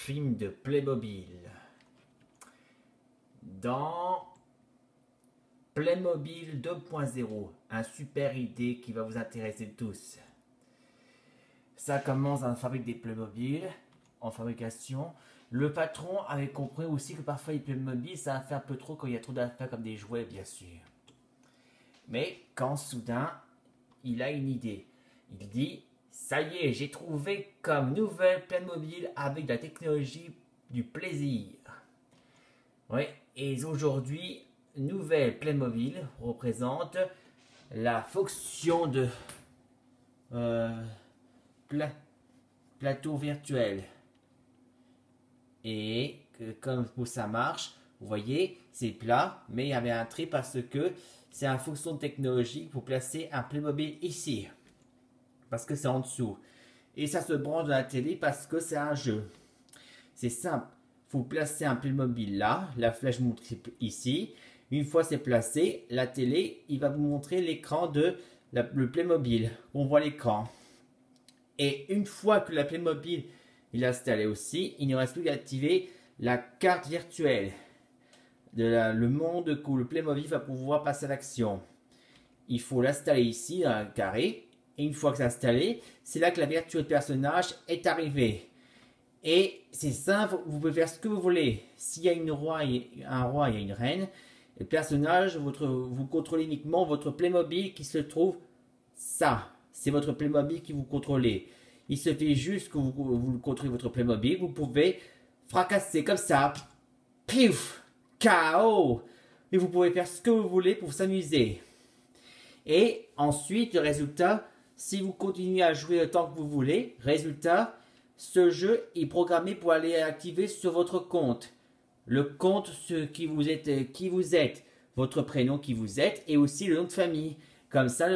film de Playmobil. Dans Playmobil 2.0, un super idée qui va vous intéresser tous. Ça commence dans la fabrique des Playmobil, en fabrication. Le patron avait compris aussi que parfois les Playmobil, ça fait un peu trop quand il y a trop d'affaires comme des jouets, bien sûr. Mais quand soudain, il a une idée. Il dit, ça y est, j'ai trouvé comme nouvelle Playmobil avec de la technologie du plaisir. Oui, et aujourd'hui, nouvelle Playmobil représente la fonction de plateau virtuel. Et comme ça marche, vous voyez, c'est plat, mais il y avait un trait parce que c'est une fonction technologique pour placer un Playmobil ici. Parce que c'est en dessous. Et ça se branche dans la télé parce que c'est un jeu. C'est simple. Vous placez un Playmobil là, la flèche montre ici. Une fois c'est placé, la télé, il va vous montrer l'écran de le Playmobil. On voit l'écran. Et une fois que la Playmobil il est installé aussi, il ne reste plus qu'à activer la carte virtuelle de le monde où le Playmobil va pouvoir passer à l'action. Il faut l'installer ici dans un carré. Et une fois que c'est installé, c'est là que la virtuelle personnage est arrivée. Et c'est simple, vous pouvez faire ce que vous voulez. S'il y a un roi et une reine, le personnage, vous contrôlez uniquement votre Playmobil qui se trouve ça. C'est votre Playmobil qui vous contrôlez. Il suffit juste que vous contrôlez votre Playmobil, vous pouvez fracasser comme ça. Pif! KO! Et vous pouvez faire ce que vous voulez pour s'amuser. Et ensuite, le résultat, si vous continuez à jouer le temps que vous voulez, résultat, ce jeu est programmé pour aller activer sur votre compte. Le compte qui vous êtes, votre prénom qui vous êtes et aussi le nom de famille. Comme ça,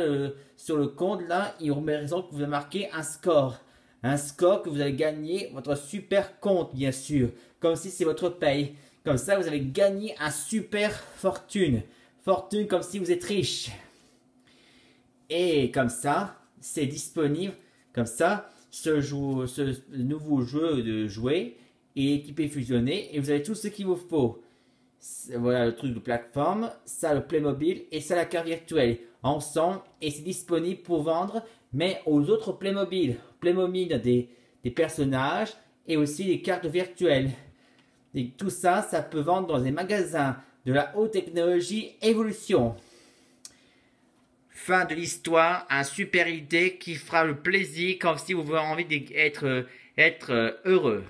sur le compte, là, il représente que vous avez marqué un score. Un score que vous avez gagné, votre super compte, bien sûr. Comme si c'est votre paye. Comme ça, vous avez gagné un super fortune. Fortune comme si vous êtes riche. Et comme ça, c'est disponible. Comme ça, ce nouveau jeu de jouets est équipé fusionné. Et vous avez tout ce qu'il vous faut. Voilà le truc de plateforme, ça le Playmobil et ça la carte virtuelle ensemble et c'est disponible pour vendre mais aux autres Playmobil. Playmobil des personnages et aussi des cartes virtuelles. Et tout ça, ça peut vendre dans des magasins de la haute technologie évolution. Fin de l'histoire, un super idée qui fera le plaisir comme si vous avez envie d'être heureux.